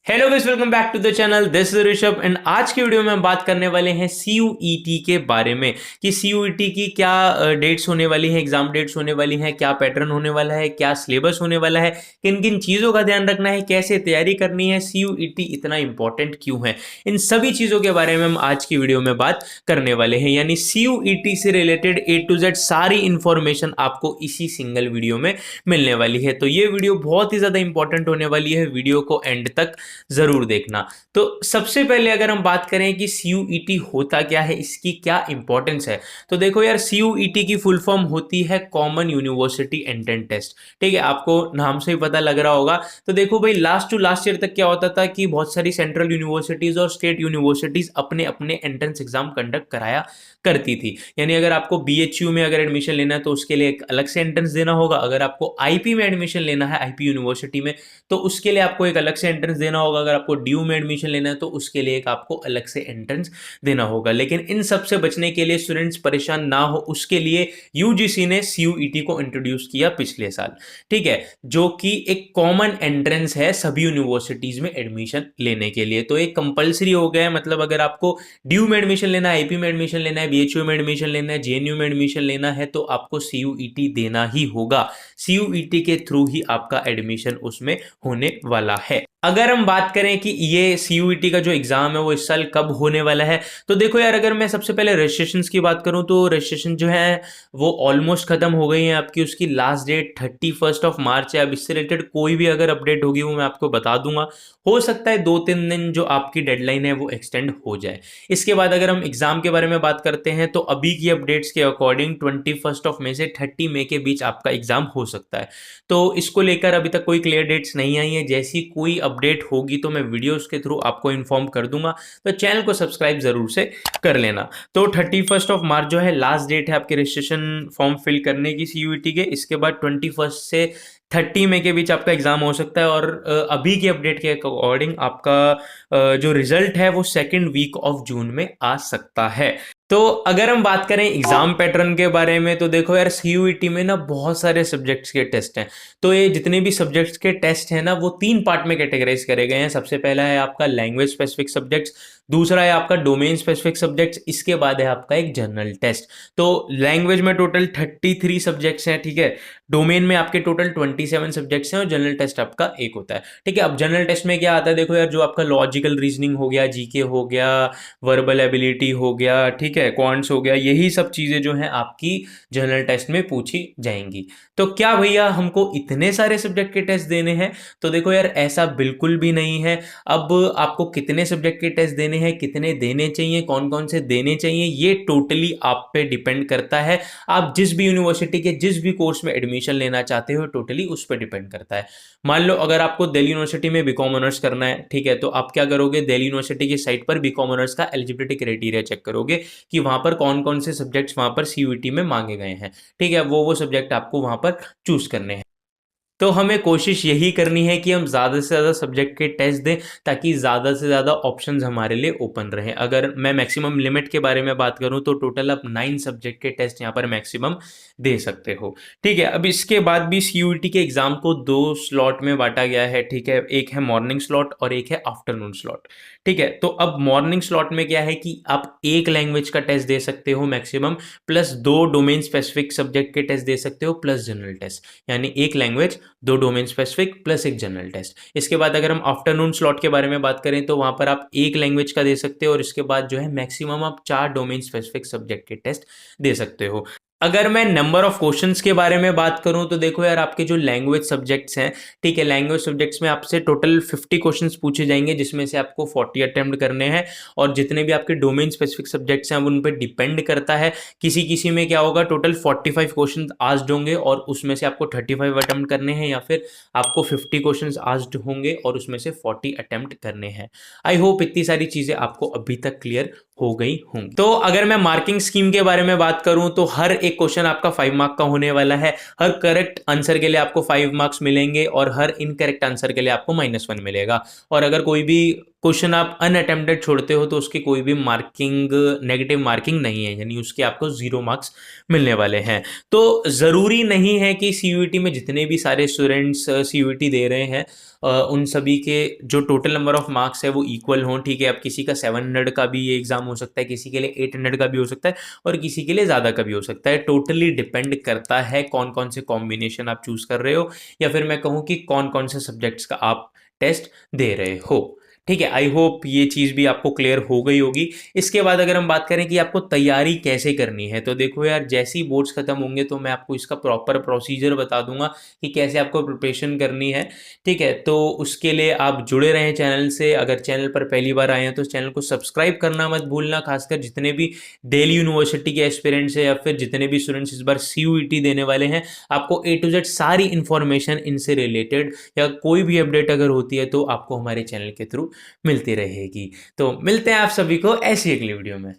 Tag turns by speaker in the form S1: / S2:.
S1: Hello guys, welcome back to the channel. This is Rishabh and आज की video में हम बात करने वाले हैं सीयूईटी के बारे में कि सीयूईटी की क्या डेट्स होने वाली हैं, एग्जाम डेट्स होने वाली हैं, क्या पैटर्न होने वाला है, क्या सिलेबस होने वाला है, किन किन चीज़ों का ध्यान रखना है, कैसे तैयारी करनी है, सीयूईटी इतना इंपॉर्टेंट क्यों है। इन सभी चीज़ों के बारे में हम आज की वीडियो में बात करने वाले हैं। यानी सीयूईटी से रिलेटेड ए टू जेड सारी इंफॉर्मेशन आपको इसी सिंगल वीडियो में मिलने वाली है। तो ये वीडियो बहुत ही ज़्यादा इंपॉर्टेंट होने वाली है, वीडियो को एंड तक जरूर देखना। तो सबसे पहले अगर हम बात करें कि सीयूईटी होता क्या है, इसकी क्या इंपॉर्टेंस है, तो देखो यार, सीयूईटी की फुल फॉर्म होती है कॉमन यूनिवर्सिटी एंट्रेंस टेस्ट। ठीक है, आपको नाम से ही पता लग रहा होगा। तो देखो भाई, लास्ट टू लास्ट ईयर तक क्या होता था कि बहुत सारी सेंट्रल यूनिवर्सिटीज और स्टेट यूनिवर्सिटीज अपने अपने एंट्रेंस एग्जाम कंडक्ट कराया करती थी। यानी अगर आपको बीएचयू में अगर एडमिशन लेना है तो उसके लिए एक अलग से एंट्रेंस देना होगा। अगर आपको आईपी में एडमिशन लेना है, आईपी यूनिवर्सिटी में, तो उसके लिए आपको एक अलग से एंट्रेंस देना होगा। अगर आपको ड्यू में एडमिशन लेना है तो उसके लिए एक आपको अलग से एंट्रेंस देना होगा। लेकिन इन सब से बचने के लिए, स्टूडेंट्स परेशान ना हो उसके लिए, यूजीसी ने सीयूईटी को इंट्रोड्यूस किया पिछले साल। ठीक है, जो कि एक कॉमन एंट्रेंस है सभी यूनिवर्सिटीज में एडमिशन लेने के लिए। तो एक कंपलसरी हो गया है। मतलब अगर आपको ड्यू में एडमिशन लेना है, आईपी में एडमिशन लेना है, बीएचयू में एडमिशन लेना है, जेएनयू में एडमिशन लेना है, तो आपको सीयूईटी देना ही होगा। सीयूईटी के थ्रू ही आपका एडमिशन उसमें होने वाला है। अगर हम बात करें कि ये सीयूईटी का जो एग्जाम है वो इस साल कब होने वाला है, तो देखो यार, अगर मैं सबसे पहले रजिस्ट्रेशन की बात करूं तो रजिस्ट्रेशन जो है वो ऑलमोस्ट खत्म हो गई है आपकी। उसकी लास्ट डेट 31 मार्च है। अब इससे रिलेटेड कोई भी अगर अपडेट होगी वो मैं आपको बता दूंगा। हो सकता है 2-3 दिन जो आपकी डेडलाइन है वो एक्सटेंड हो जाए। इसके बाद अगर हम एग्जाम के बारे में बात करते हैं तो अभी की अपडेट्स के अकॉर्डिंग 21 मई से 30 मई के बीच आपका एग्जाम हो सकता है। तो इसको लेकर अभी तक कोई क्लियर डेट्स नहीं आई है। जैसी कोई अपडेट होगी तो मैं वीडियोस के थ्रू आपको इन्फॉर्म कर दूंगा। तो चैनल को सब्सक्राइब जरूर से कर लेना। तो 31 मार्च जो है लास्ट डेट है आपके रजिस्ट्रेशन फॉर्म फिल करने की सीयूईटी के। इसके बाद 21 से 30 मई के बीच आपका एग्जाम हो सकता है। और अभी की अपडेट के अकॉर्डिंग आपका जो रिजल्ट है वो सेकेंड वीक ऑफ जून में आ सकता है। तो अगर हम बात करें एग्जाम पैटर्न के बारे में तो देखो यार, सीयूईटी में ना बहुत सारे सब्जेक्ट्स के टेस्ट हैं। तो ये जितने भी सब्जेक्ट्स के टेस्ट हैं ना वो 3 पार्ट में कैटेगराइज करे गए हैं। सबसे पहला है आपका लैंग्वेज स्पेसिफिक सब्जेक्ट्स, दूसरा है आपका डोमेन स्पेसिफिक सब्जेक्ट्स, इसके बाद है आपका एक जनरल टेस्ट। तो लैंग्वेज में टोटल 33 सब्जेक्ट्स हैं। ठीक है, डोमेन में आपके टोटल 27 सब्जेक्ट्स हैं और जनरल टेस्ट आपका एक होता है। ठीक है, अब जनरल टेस्ट में क्या आता है, देखो यार, जो आपका लॉजिकल रीजनिंग हो गया, जीके हो गया, वर्बल एबिलिटी हो गया, ठीक है, क्वांट्स हो गया, यही सब चीज़ें जो हैं आपकी जनरल टेस्ट में पूछी जाएंगी। तो क्या भैया हमको इतने सारे सब्जेक्ट के टेस्ट देने हैं, तो देखो यार, ऐसा बिल्कुल भी नहीं है। अब आपको कितने सब्जेक्ट के टेस्ट देने हैं, कितने देने चाहिए, कौन कौन से देने चाहिए, ये टोटली आप पे डिपेंड करता है। आप जिस भी यूनिवर्सिटी के जिस भी कोर्स में एडमिशन लेना चाहते हो, टोटली उस पर डिपेंड करता है। मान लो अगर आपको दिल्ली यूनिवर्सिटी में बीकॉम ऑनर्स करना है, ठीक है, तो आप क्या करोगे, दिल्ली यूनिवर्सिटी की साइट पर बीकॉम ऑनर्स का एलिजिबिलिटी क्राइटेरिया चेक करोगे कि वहां पर कौन कौन से सब्जेक्ट्स वहां पर सीयूईटी में मांगे गए हैं। ठीक है, वो सब्जेक्ट आपको वहां पर चूज करने हैं। तो हमें कोशिश यही करनी है कि हम ज़्यादा से ज़्यादा सब्जेक्ट के टेस्ट दें ताकि ज़्यादा से ज़्यादा ऑप्शंस हमारे लिए ओपन रहें। अगर मैं मैक्सिमम लिमिट के बारे में बात करूं तो टोटल आप 9 सब्जेक्ट के टेस्ट यहां पर मैक्सिमम दे सकते हो। ठीक है, अब इसके बाद भी सीयूईटी के एग्ज़ाम को 2 स्लॉट में बांटा गया है। ठीक है, एक है मॉर्निंग स्लॉट और एक है आफ्टरनून स्लॉट। ठीक है, तो अब मॉर्निंग स्लॉट में क्या है कि आप एक लैंग्वेज का टेस्ट दे सकते हो maximum, plus 2 domain specific subject के टेस्ट दे सकते हो, प्लस जनरल टेस्ट। यानी एक लैंग्वेज, 2 डोमेन स्पेसिफिक प्लस एक जनरल टेस्ट। इसके बाद अगर हम आफ्टरनून स्लॉट के बारे में बात करें तो वहां पर आप एक लैंग्वेज का दे सकते हो और इसके बाद जो है मैक्सिमम आप 4 डोमेन स्पेसिफिक सब्जेक्ट के टेस्ट दे सकते हो। अगर मैं नंबर ऑफ क्वेश्चंस के बारे में बात करूं तो देखो यार, आपके जो लैंग्वेज सब्जेक्ट्स हैं, ठीक है, लैंग्वेज सब्जेक्ट्स में आपसे टोटल 50 क्वेश्चंस पूछे जाएंगे जिसमें से आपको 40 अटेम्प्ट करने हैं। और जितने भी आपके डोमेन स्पेसिफिक सब्जेक्ट्स हैं उन पर डिपेंड करता है। किसी किसी में क्या होगा, टोटल 45 क्वेश्चन आस्क्ड होंगे और उसमें से आपको 35 अटेम्प्ट करने हैं, या फिर आपको 50 क्वेश्चन आस्क्ड होंगे और उसमें से 40 अटेम्प्ट करने हैं। आई होप इतनी सारी चीजें आपको अभी तक क्लियर हो गई होंगी। तो अगर मैं मार्किंग स्कीम के बारे में बात करूं तो हर एक क्वेश्चन आपका 5 मार्क का होने वाला है। हर करेक्ट आंसर के लिए आपको 5 मार्क्स मिलेंगे और हर इनकरेक्ट आंसर के लिए आपको -1 मिलेगा। और अगर कोई भी क्वेश्चन आप अनअटेम्प्टेड छोड़ते हो तो उसकी कोई भी मार्किंग, नेगेटिव मार्किंग नहीं है, यानी उसके आपको 0 मार्क्स मिलने वाले हैं। तो ज़रूरी नहीं है कि सीयूईटी में जितने भी सारे स्टूडेंट्स सीयूईटी दे रहे हैं उन सभी के जो टोटल नंबर ऑफ मार्क्स है वो इक्वल हों, ठीक है। अब किसी का 700 का भी ये एग्ज़ाम हो सकता है, किसी के लिए 800 का भी हो सकता है और किसी के लिए ज़्यादा का भी हो सकता है। टोटली डिपेंड करता है कौन कौन से कॉम्बिनेशन आप चूज़ कर रहे हो, या फिर मैं कहूँ कि कौन कौन से सब्जेक्ट्स का आप टेस्ट दे रहे हो, ठीक है। आई होप ये चीज़ भी आपको क्लियर हो गई होगी। इसके बाद अगर हम बात करें कि आपको तैयारी कैसे करनी है, तो देखो यार, जैसे ही बोर्ड्स खत्म होंगे तो मैं आपको इसका प्रॉपर प्रोसीजर बता दूंगा कि कैसे आपको प्रिपरेशन करनी है, ठीक है। तो उसके लिए आप जुड़े रहें चैनल से। अगर चैनल पर पहली बार आए हैं तो चैनल को सब्सक्राइब करना मत भूलना, खासकर जितने भी दिल्ली यूनिवर्सिटी के एस्पिरेंट्स हैं या फिर जितने भी स्टूडेंट्स इस बार CUET देने वाले हैं, आपको A to Z सारी इन्फॉर्मेशन इनसे रिलेटेड या कोई भी अपडेट अगर होती है तो आपको हमारे चैनल के थ्रू मिलती रहेगी। तो मिलते हैं आप सभी को ऐसी अगली वीडियो में।